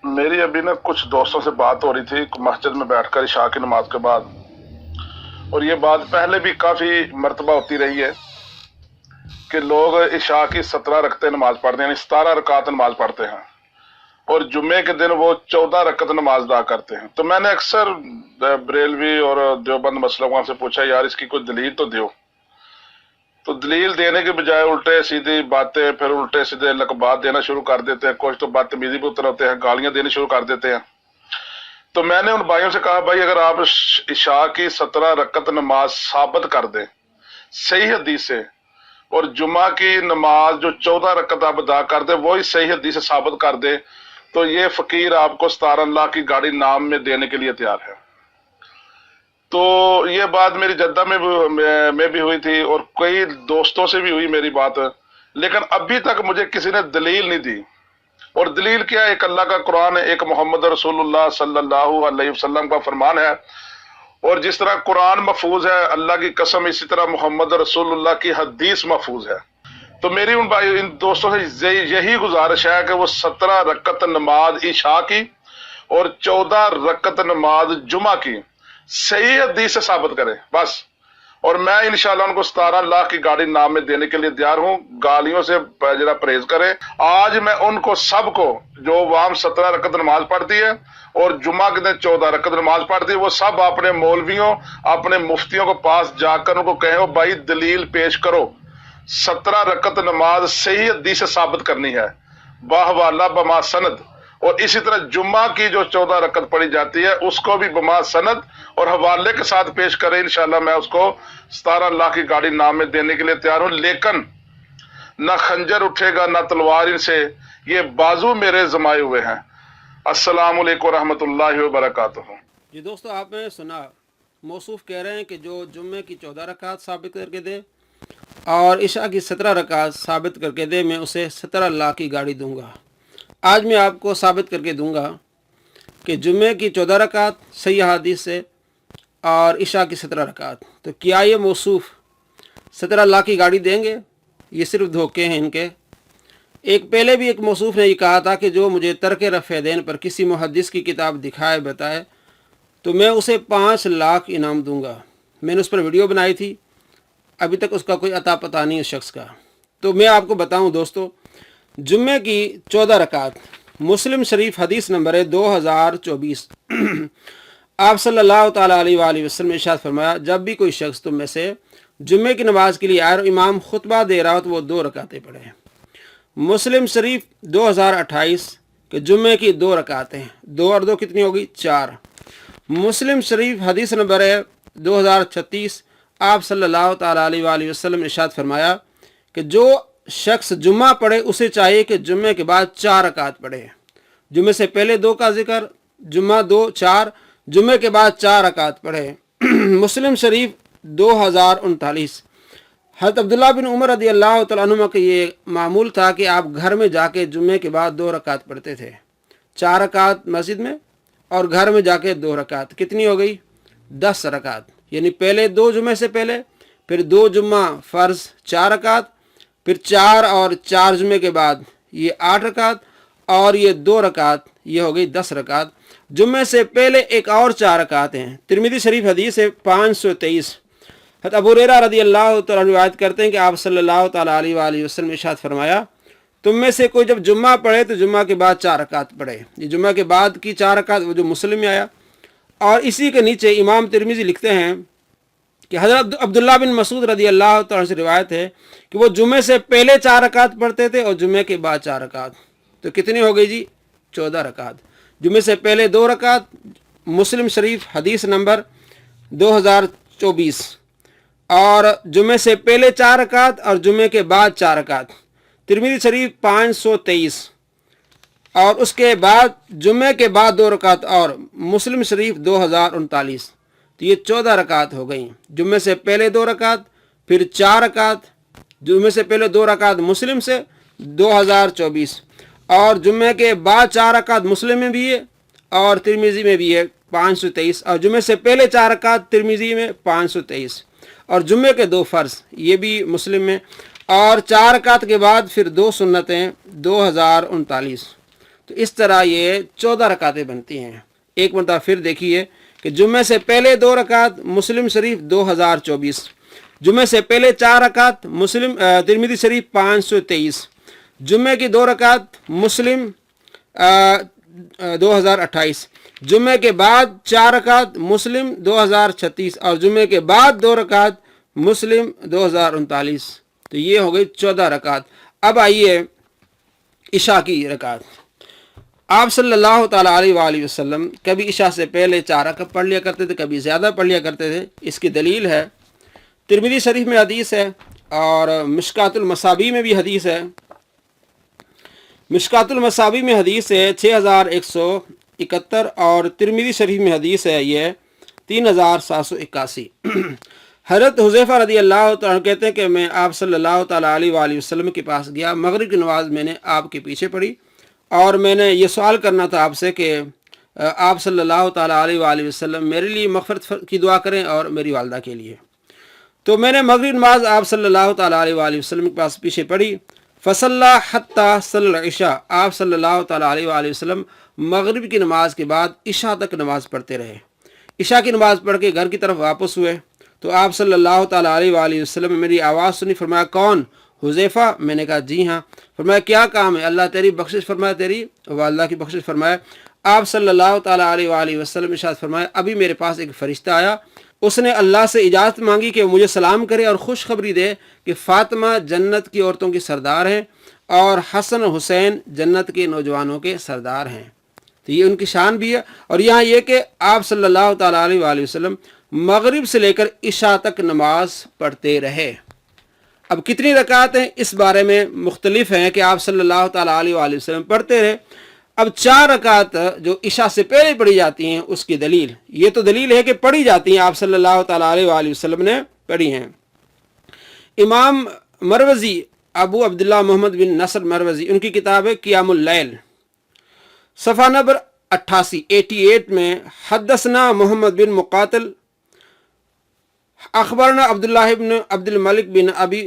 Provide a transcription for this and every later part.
मेरी अभी ना कुछ दोस्तों से बात हो रही थी मस्जिद में बैठकर इशा की नमाज के बाद, और ये बात पहले भी काफी मर्तबा होती रही है कि लोग इशा की 17 रकते नमाज पढ़ते हैं, यानी 17 रकात नमाज पढ़ते हैं, और जुम्मे के दिन वो 14 रकत नमाज अदा करते हैं। तो मैंने अक्सर बरेलवी और देवबंद मसलकों से पूछा, यार इसकी कोई दलील तो दो। तो दलील देने के बजाय उल्टे सीधी बातें, फिर उल्टे सीधे लकबात देना शुरू कर देते हैं। कुछ तो बदतमीजी पे उतर होते हैं, गालियां देनी शुरू कर देते हैं। तो मैंने उन भाइयों से कहा, भाई अगर आप इशा की 17 रकत नमाज साबित कर दें सही हदीस से, और जुमा की नमाज जो 14 रकत आप अदा कर दे वही सही हदीस से साबित कर दे, तो ये फकीर आपको 17 लाख की गाड़ी नाम में देने के लिए तैयार है। तो ये बात मेरी जद्दा में भी हुई थी, और कई दोस्तों से भी हुई मेरी बात, लेकिन अभी तक मुझे किसी ने दलील नहीं दी। और दलील क्या है? एक अल्लाह का कुरान है, एक मोहम्मद रसूलुल्लाह सल्लल्लाहु अलैहि वसल्लम का फरमान है। और जिस तरह कुरान महफूज है, अल्लाह की कसम, इसी तरह मोहम्मद रसूलुल्लाह की हदीस महफूज है। तो मेरी इन दोस्तों से यही गुजारिश है कि वो 17 रकत नमाज इशा की और 14 रकत नमाज जुमा की सही हदीस से साबित करें बस। और मैं इंशाल्लाह उनको 17 लाख की गाड़ी नाम में देने के लिए तैयार हूं। गालियों से जरा परहेज करें। आज मैं उनको सबको, जो वाम 17 रकत नमाज पढ़ती है और जुमा के दिन 14 रकत नमाज पढ़ती है, वो सब अपने मौलवियों, अपने मुफ्तियों को पास जाकर उनको कहें, ओ भाई दलील पेश करो, 17 रकत नमाज सही हदीस से साबित करनी है, बाहवाला बमा सनद। और इसी तरह जुम्मा की जो 14 रकत पढ़ी जाती है उसको भी बमा सनद और हवाले के साथ पेश करें। इंशाल्लाह मैं उसको 17 लाख की गाड़ी नाम में देने के लिए तैयार हूं। लेकिन ना खंजर उठेगा ना तलवार इनसे, ये बाजू मेरे जमाए हुए हैं। अस्सलाम वालेकुम रहमतुल्लाहि व बरकातुहू। जी दोस्तों, आपने सुना, मौसूफ कह रहे हैं कि जो जुम्मे की 14 रकात साबित करके दे और इशा की 17 रकात साबित करके दे, मैं उसे 17 लाख की गाड़ी दूंगा। आज मैं आपको साबित करके दूंगा कि जुम्मे की 14 रकात सही हदीस से और इशा की 17 रकात। तो क्या ये मौसूफ 17 लाख की गाड़ी देंगे? ये सिर्फ धोखे हैं इनके। पहले भी एक मौसूफ ने ये कहा था कि जो मुझे तर्क रफ़े देन पर किसी मुहद्दिस की किताब दिखाए बताए तो मैं उसे 5 लाख इनाम दूंगा। मैंने उस पर वीडियो बनाई थी, अभी तक उसका कोई अता पता नहीं उस शख्स का। तो मैं आपको बताऊं दोस्तों, जुम्मे की 14 रकात, मुस्लिम शरीफ हदीस नंबर है 2024। आप सल्लल्लाहु ताला अलैहि वसल्लम ने इरशाद फरमाया, जब भी कोई शख्स तुम में से जुम्मे की नमाज के लिए आए और इमाम खुतबा दे रहा हो तो वो 2 रकातें पढ़े। मुस्लिम शरीफ 2028 के जुम्मे की 2 रकातें, 2 और 2 कितनी होगी? 4। मुस्लिम शरीफ हदीस नंबर है 2036। आप सल्लल्लाहु ताला अलैहि वसल्लम ने इरशाद फरमाया कि जो शख्स जुम्मा पढ़े उसे चाहिए कि जुम्मे के बाद 4 रकात पढ़े। जुम्मे से पहले 2 का जिक्र, जुम्मा 2, 4, जुम्मे के बाद 4 रकात पढ़े। मुस्लिम शरीफ 2039। हज़रत अब्दुल्लाह बिन उमर रज़ी अल्लाह तआला अन्हुमा का ये मामूल था कि आप घर में जाके जुम्मे के बाद 2 रकात पढ़ते थे, 4 रकात मस्जिद में और घर में जाके 2 रकात। कितनी हो गई? 10 रकात। यानी पहले 2 जुम्मे से पहले, फिर 2 जुम्मा फ़र्ज़ 4 रकात, फिर 4 और 4 जुम्मे के बाद ये 8 रकात, और ये 2 रकात, ये हो गई 10 रकात। जुम्मे से पहले एक और 4 रकात हैं। तिरमिज़ी शरीफ हदीस है 523। हज़रत अबू हुरैरा रज़ी अल्लाह तआला रिवायत करते हैं कि आप सल्लल्लाहु ताला अलैहि वसल्लम ने इरशाद फरमाया, तुम में से कोई जब जुम्मा पढ़े तो जुम्मा के बाद 4 रकात पढ़े। ये जुम्मा के बाद की 4 रकात वो जो मुस्लिम में आया। और इसी के नीचे इमाम तिरमिज़ी लिखते हैं कि हज़रत अब्दुल्लाह बिन मसूद रज़ी अल्लाह तआला से रिवायत है कि वो जुम्मे से पहले 4 रकात पढ़ते थे और जुम्मे के बाद 4 रकात। तो कितनी हो गई जी? 14 रकात। जुम्मे से पहले 2 रकात, मुस्लिम शरीफ हदीस नंबर 2024, और जुम्मे से पहले 4 रकात और जुम्मे के बाद 4 रकात। तिरमिज़ी शरीफ 523, और उसके बाद जुम्मे के बाद 2 रकात, और मुस्लिम शरीफ 2039। तो ये 14 रकात हो गई। जुम्मे से पहले 2 रकात, फिर 4 रकात, जुम्मे से पहले 2 रकात मुस्लिम से 2024, और जुम्मे के बाद 4 रकात मुस्लिम में भी है और तिरमिज़ी में भी है 523, और जुम्मे से पहले 4 रकात तिरमिज़ी में 523, और जुम्मे के 2 फ़र्ज़ ये भी मुस्लिम में, और 4 रकात के बाद फिर 2 सुन्नतें 2039। تو اس طرح یہ 14 رکعتیں بنتی ہیں۔ ایک مرتبہ پھر دیکھیے کہ جمعے سے پہلے 2 رکعت مسلم شریف 2024، جمعے سے پہلے 4 رکعت مسلم ترمذی شریف 523، جمعے کی 2 رکعت مسلم 2028، جمعے کے بعد 4 رکعت مسلم 2036 اور جمعے کے بعد 2 رکعت مسلم 2039۔ تو یہ ہو گئی 14 رکعت۔ اب آئیے عشاء کی رکعت۔ آپ صلی اللہ تعالیٰ علیہ وآلہ وسلم کبھی عشاء سے پہلے 4 رکعت پڑھ لیا کرتے تھے، کبھی زیادہ پڑھ لیا کرتے تھے۔ اس کی دلیل ہے ترمذی شریف میں حدیث ہے اور مشکات المصابیح میں بھی حدیث ہے۔ مشکات المصابیح میں حدیث ہے 6171 اور ترمذی شریف میں حدیث ہے یہ 3781۔ حضرت حذیفہ رضی اللہ تعالیٰ عنہ کہتے ہیں کہ میں آپ صلی اللہ تعالیٰ علیہ وآلہ وسلم کے پاس گیا، مغرب کی نماز میں نے آپ کے پیچھے پڑھی اور میں نے یہ سوال کرنا تھا آپ سے کہ آپ صلی اللہ تعالیٰ علیہ وآلہ وسلم میرے لیے مغفرت کی دعا کریں اور میری والدہ کے لیے۔ تو میں نے مغرب نماز آپ صلی اللہ تعالیٰ علیہ وآلہ وسلم کے پاس پیچھے پڑھی، فصلی حتی صلی العشاء، آپ صلی اللہ تعالیٰ علیہ وآلہ وسلم مغرب کی نماز کے بعد عشاء تک نماز پڑھتے رہے۔ عشاء کی نماز پڑھ کے گھر کی طرف واپس ہوئے تو آپ صلی اللہ تعالیٰ علیہ وآلہ وسلم نے میری آواز سنی، فرمایا کون؟ حذیفہ؟ میں نے کہا جی ہاں۔ فرمایا کیا کام ہے؟ اللہ تیری بخشش فرمائے، تیری والدہ کی بخشش فرمائے۔ آپ صلی اللہ تعالیٰ علیہ وآلہ وسلم ارشاد فرمایا ابھی میرے پاس ایک فرشتہ آیا، اس نے اللہ سے اجازت مانگی کہ وہ مجھے سلام کرے اور خوشخبری دے کہ فاطمہ جنت کی عورتوں کی سردار ہیں اور حسن حسین جنت کے نوجوانوں کے سردار ہیں۔ تو یہ ان کی شان بھی ہے۔ اور یہاں یہ کہ آپ صلی اللہ تعالیٰ علیہ وآلہ وسلم مغرب سے لے کر عشاء تک نماز پڑھتے رہے۔ اب کتنی رکعت ہیں اس بارے میں مختلف ہیں کہ آپ صلی اللہ تعالیٰ علیہ وآلہ وسلم پڑھتے رہے۔ اب 4 رکعت جو عشاء سے پہلے پڑھی جاتی ہیں اس کی دلیل، یہ تو دلیل ہے کہ پڑھی جاتی ہیں، آپ صلی اللہ تعالیٰ علیہ وآلہ وسلم نے پڑھی ہیں۔ امام مروزی ابو عبداللہ محمد بن نصر مروزی، ان کی کتاب ہے قیام اللیل، صفحہ نمبر 88 میں حدثنا محمد بن مقاتل اخبرنا عبداللہ بن عبد الملک بن ابی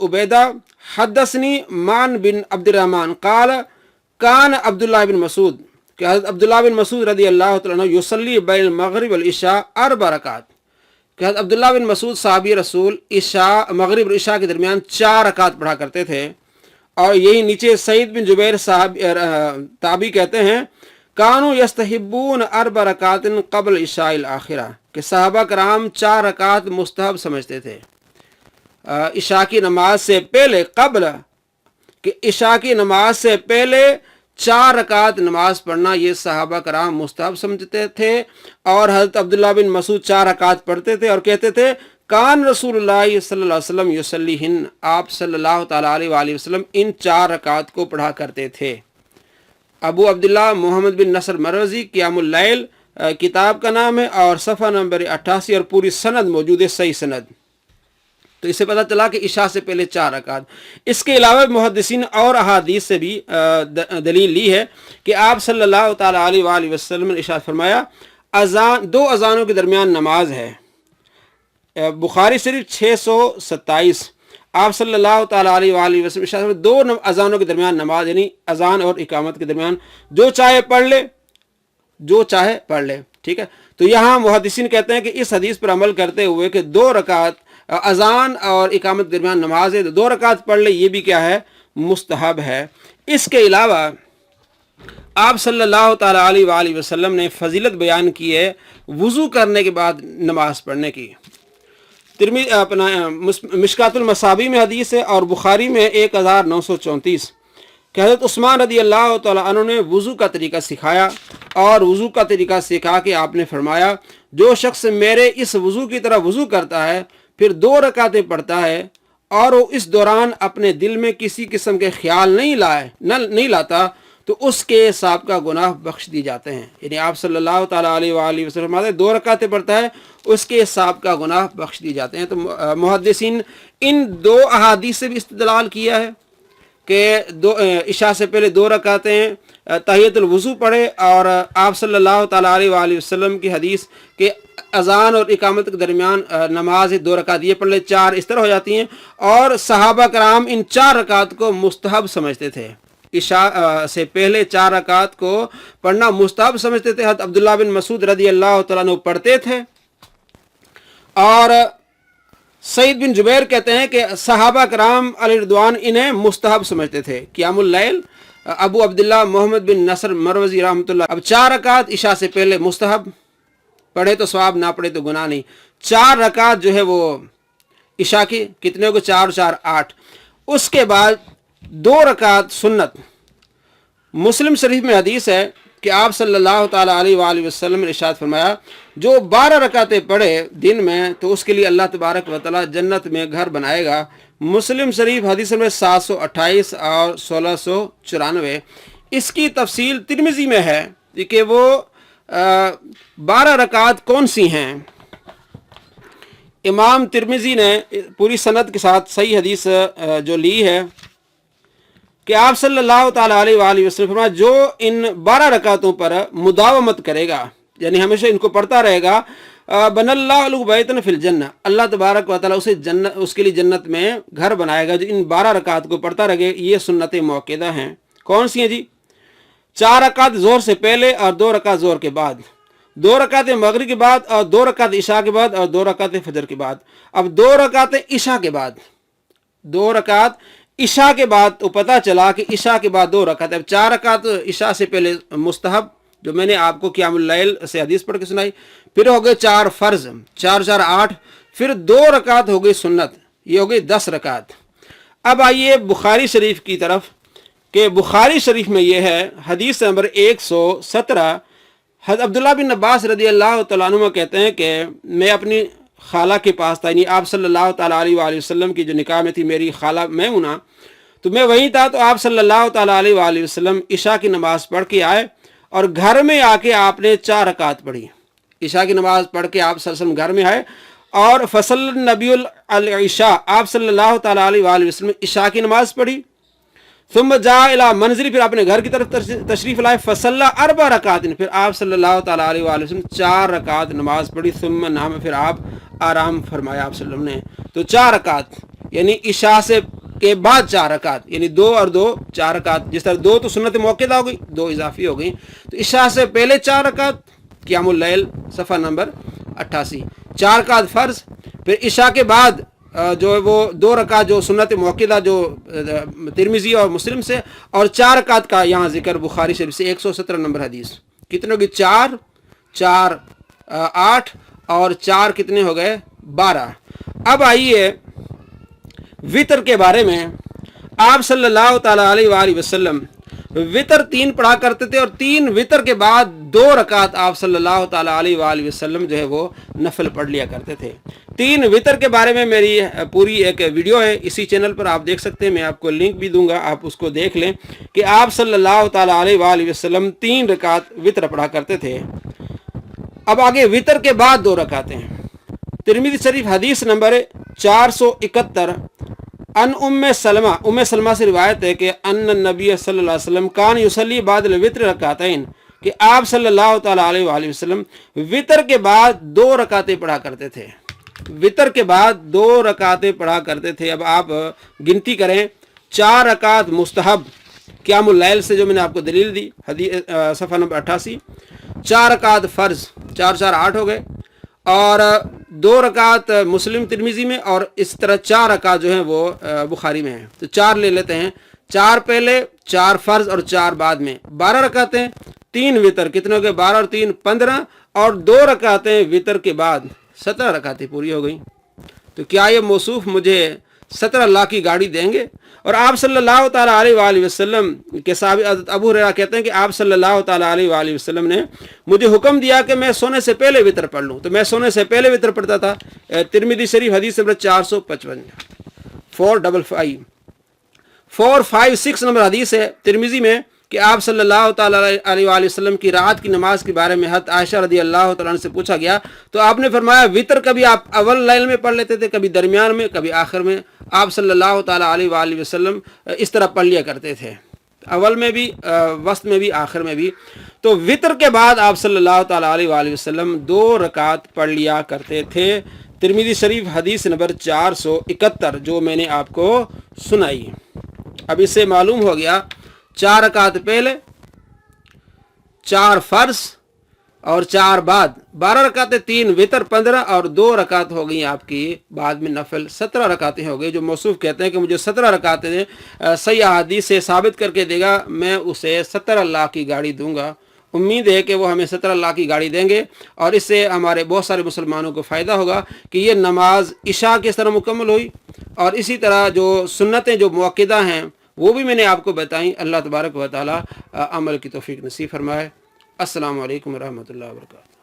عبیدہ حدثنی مان بن عبد الرحمن قال کان عبداللہ بن مسعود، کہ حضرت عبداللہ بن مسعود رضی اللہ تعالیٰ عنہ یصلی بین المغرب والعشاء 4 رکعات، کہ حضرت عبداللہ بن مسعود صحابی رسول مغرب اور عشاء کے درمیان 4 رکعات پڑھا کرتے تھے۔ اور یہی نیچے سعید بن جبیر صاحب تابعی کہتے ہیں کانو یستحبون 4 رکعات قبل عشاء الاخرہ، کہ صحابہ کرام 4 رکعات مستحب سمجھتے تھے عشاء کی نماز سے پہلے، قبل کہ عشاء کی نماز سے پہلے 4 رکعات نماز پڑھنا یہ صحابہ کرام مستحب سمجھتے تھے۔ اور حضرت عبداللہ بن مسعود 4 رکعات پڑھتے تھے اور کہتے تھے کان رسول اللہ صلی اللہ علیہ وسلم یصلیہن، آپ صلی اللہ تعالیٰ علیہ وآلہ وسلم ان 4 رکعات کو پڑھا کرتے تھے۔ ابو عبداللہ محمد بن نصر مروزی قیام اللیل کتاب کا نام ہے اور صفحہ نمبر 88 اور پوری سند موجود ہے، صحیح سند۔ تو اس سے پتہ چلا کہ عشاء سے پہلے 4 رکعت۔ اس کے علاوہ محدثین اور احادیث سے بھی دلیل لی ہے کہ آپ صلی اللہ تعالیٰ علیہ وآلہ وسلم نے ارشاد فرمایا 2 اذانوں کے درمیان نماز ہے، بخاری شریف 627۔ آپ صلی اللہ تعالیٰ علیہ وآلہ وسلم ارشاد فرمایا 2 اذانوں کے درمیان نماز، یعنی اذان اور اقامت کے درمیان جو چاہے پڑھ لے، جو چاہے پڑھ لے، ٹھیک ہے۔ تو یہاں محدثین کہتے ہیں کہ اس حدیث پر عمل کرتے ہوئے کہ 2 رکعت اذان اور اقامت کے درمیان نماز ہے، 2 رکعت پڑھ لے، یہ بھی کیا ہے؟ مستحب ہے۔ اس کے علاوہ آپ صلی اللہ تعالیٰ علیہ وآلہ وسلم نے فضیلت بیان کی ہے وضو کرنے کے بعد نماز پڑھنے کی۔ مشکات المصابیح میں حدیث ہے اور بخاری میں 1934 کہ حضرت عثمان رضی اللہ تعالیٰ عنہ نے وضو کا طریقہ سکھایا اور وضو کا طریقہ سکھا کے آپ نے فرمایا جو شخص میرے اس وضو کی طرح وضو کرتا ہے پھر 2 رکعتیں پڑھتا ہے اور وہ اس دوران اپنے دل میں کسی قسم کے خیال نہیں لاتا تو اس کے سابقہ گناہ بخش دی جاتے ہیں۔ یعنی آپ صلی اللہ تعالیٰ علیہ وآلہ وسلم 2 رکعتیں پڑھتا ہے، اس کے سابقہ گناہ بخش دی جاتے ہیں۔ تو محدثین ان 2 احادیث سے بھی استدلال کیا ہے کہ عشاء سے پہلے 2 رکعتیں تحیۃ الوضو پڑھے، اور آپ صلی اللہ تعالیٰ علیہ وآلہ وسلم کی حدیث کہ اذان اور اقامت کے درمیان نماز 2 رکعت یہ پڑھ لے، 4 اس طرح ہو جاتی ہیں۔ اور صحابہ کرام ان 4 رکعت کو مستحب سمجھتے تھے، इशा से पहले 4 रकात को पढ़ना मुस्तहब समझते थे। हज़रत अब्दुल्लाह बिन मसूद रदी अल्लाह तआला अन्हु पढ़ते थे। और सईद बिन जुबैर कहते हैं कि सहाबा कराम अलैहि रिदवान इन्हें मुस्तहब समझते थे। क़ियामुल लैल अबू अब्दुल्लाह मोहम्मद बिन नसर मरवजी रहमतुल्लाह। अब 4 रकात इशा से पहले मुस्तहब, पढ़े तो सवाब, ना पढ़े तो गुनाह नहीं। 4 रकात जो है वो इशा की कितने हो गए, 4 4 8। उसके बाद 2 रकात सुन्नत। मुस्लिम शरीफ में हदीस है कि आप सल्लल्लाहु ताला अलैहि वसल्लम ने इरशाद फरमाया, जो 12 रकातें पढ़े दिन में तो उसके लिए अल्लाह तबारक व तआला जन्नत में घर बनाएगा। मुस्लिम शरीफ हदीस में 728 और 1694। इसकी तफसील तिरमिज़ी में है कि वो 12 रकात कौन सी हैं। इमाम तिरमिज़ी ने पूरी सनद के साथ सही हदीस जो ली है कि आप सल्लल्लाहु ताला अलैहि वसल्लम फरमाया, जो इन 12 रकातों पर मुदावमत करेगा, यानी हमेशा इनको पढ़ता रहेगा, बनल्लाहु लहू बैतन फिल जन्नह, अल्लाह तबारक व तआला उसे जन्नत, उसके लिए जन्नत में घर बनाएगा जो इन 12 रकात को पढ़ता रहे। ये सुन्नत मौक़ूदा हैं। कौन सी हैं जी? 4 रकात ज़ोहर से पहले और 2 रकात ज़ोहर के बाद, 2 रकात मगरिब के बाद और 2 रकात इशा के बाद और 2 रकात फजर के बाद। अब 2 रकात इशा के बाद, 2 रकात इशा के बाद, तो पता चला कि इशा के बाद 2 रकात। अब 4 रकात इशा से पहले मुस्तहब, जो मैंने आपको क़ियामुल लैल से हदीस पढ़ के सुनाई। फिर हो गए 4 फ़र्ज़, 4 4 8। फिर 2 रकात हो गई सुन्नत, ये हो गई 10 रकात। अब आइए बुखारी शरीफ की तरफ कि बुखारी शरीफ में ये है हदीस नंबर 117। हज़रत अब्दुल्लाह बिन अब्बास रदी अल्लाह तआला अन्हुमा कहते हैं कि मैं अपनी खाला के पास था, यानी आप सल्लल्लाहु ताला अलैहि वसल्लम की जो निकाह में थी मेरी खाला मैमुना, तो मैं वहीं था। तो आप सल्लल्लाहु ताला अलैहि वसल्लम इशा की नमाज़ पढ़ के आए और घर में आके आपने 4 रकात पढ़ी। इशा की नमाज़ पढ़ के आप सल्लल्लाहु अलैहि वसल्लम घर में आए और फसल नबीउल इशा, आप सल्लल्लाहु ताला अलैहि वसल्लम इशा की नमाज़ पढ़ी। सुम्मा जा इला मंजिल, फिर अपने घर की तरफ तशरीफ़ लाए। फसल्ला 4 रकात, फिर आप सल्लल्लाहु ताला अलैहि वसल्लम 4 रकात नमाज पढ़ी। सुम्मा नाम, फिर आप आराम फरमाया आप सल्लल्लाहु अलैहि वसल्लम ने। तो 4 रकात यानी इशा से के बाद 4 रकात, यानी 2 और 2 4 रकात। जिस तरह 2 तो सुन्नत मौक़ूदा हो गई, 2 इजाफी हो गई। तो इशा से पहले 4 रकात, क़ियामुल लैल सफ़ा नंबर 88। 4 रकात फ़र्ज़, फिर इशा के बाद जो है वो 2 रकात जो सुन्नत मौक़ूदा जो तिरमिज़ी और मुस्लिम से, और 4 रकात का यहाँ जिक्र बुखारी शरीफ से 117 नंबर हदीस। कितने हो गए? 4 4 8 और 4 कितने हो गए? 12। अब आइए वितर के बारे में। आप सल्लल्लाहु ताला अलैहि वसल्लम वितर 3 पढ़ा करते थे और 3 वितर के बाद 2 रकात आप सल्लल्लाहु ताला अलैहि वसल्लम जो है वो नफल पढ़ लिया करते थे। 3 वितर के बारे में मेरी पूरी एक वीडियो है, इसी चैनल पर आप देख सकते हैं, मैं आपको लिंक भी दूंगा, आप उसको देख लें कि आप सल्लल्लाहु ताला अलैहि वसल्लम 3 रकात वितर पढ़ा करते थे। अब आगे वितर के बाद 2 रकातें। तिरमिज़ी शरीफ हदीस नंबर 471 अन उम्मे सलमा से रिवायत है कि अन्न नबी सल्लल्लाहु अलैहि वसल्लम कान युसल्ली बादल वित्र रकातैन, कि आप सल्लल्लाहु ताला अलैहि वसल्लम वितर के बाद 2 रकातें पढ़ा करते थे। वितर के बाद 2 रकातें पढ़ा करते थे। अब आप गिनती करें, 4 रकात मुस्तहब क़ियामुल लैल से जो मैंने आपको दलील दी हदीस सफ़ा नंबर 88, 4 रकात फ़र्ज़ 4 4 8 हो गए, और 2 रकात मुस्लिम तिरमिज़ी में, और इस तरह 4 रकात जो हैं वो बुखारी में हैं। तो 4 ले लेते हैं, 4 पहले, 4 फ़र्ज़ और 4 बाद में, 12 रकातें। 3 वितर कितने हो गए? 12 और 3 15, और 2 रकातें वितर के बाद 17 रकातें पूरी हो गई। तो क्या ये मौसूफ़ मुझे 17 लाख की गाड़ी देंगे? और आप सल्लल्लाहु ताला अलैहि वसल्लम के साहबी हज़रत अबू हुरैरा कहते हैं कि आप सल्लल्लाहु ताला अलैहि वसल्लम ने मुझे हुक्म दिया कि मैं सोने से पहले वितर पढ़ लूँ। तो मैं सोने से पहले वितर पढ़ता था। तिरमिज़ी शरीफ हदीस नंबर 455 456 नंबर हदीस है तिरमिज़ी में कि आप सल्लल्लाहु ताला अलैहि वसल्लम की रात की नमाज के बारे में हज़रत आयशा रदी अल्लाह तआला अन्हा से पूछा गया, तो आपने फरमाया वितर कभी आप अव्वल लाइन में पढ़ लेते थे, कभी दरमियान में, कभी आखिर में। आप सल्लल्लाहु ताला अलैहि वसल्लम इस तरह पढ़ लिया करते थे, अव्वल में भी, वस्त में भी, आखिर में भी। तो वितर के बाद आप सल्लल्लाहु ताला अलैहि वसल्लम 2 रकात पढ़ लिया करते थे। तिरमिज़ी शरीफ हदीस नंबर 471 जो मैंने आपको सुनाई। अब इससे मालूम हो गया 4 रकात पहले, 4 फर्ज और 4 बाद, 12 रकातें, 3 वितर 15 और 2 रकात हो गई आपकी बाद में नफल, 17 रकातें हो गई। जो मौसूफ कहते हैं कि मुझे 17 रकातें सही हदीस से साबित करके देगा, मैं उसे 17 लाख की गाड़ी दूंगा। उम्मीद है कि वो हमें 17 लाख की गाड़ी देंगे और इससे हमारे बहुत सारे मुसलमानों को फ़ायदा होगा कि ये नमाज इशा किस तरह मुकम्मल हुई, और इसी तरह जो सुन्नतें जो मुअक्किदा हैं वो भी मैंने आपको बताई। अल्लाह तबारक व तआला अमल की तौफीक नसीब फरमाए। अस्सलामु अलैकुम व रहमतुल्लाहि व बरकातहू।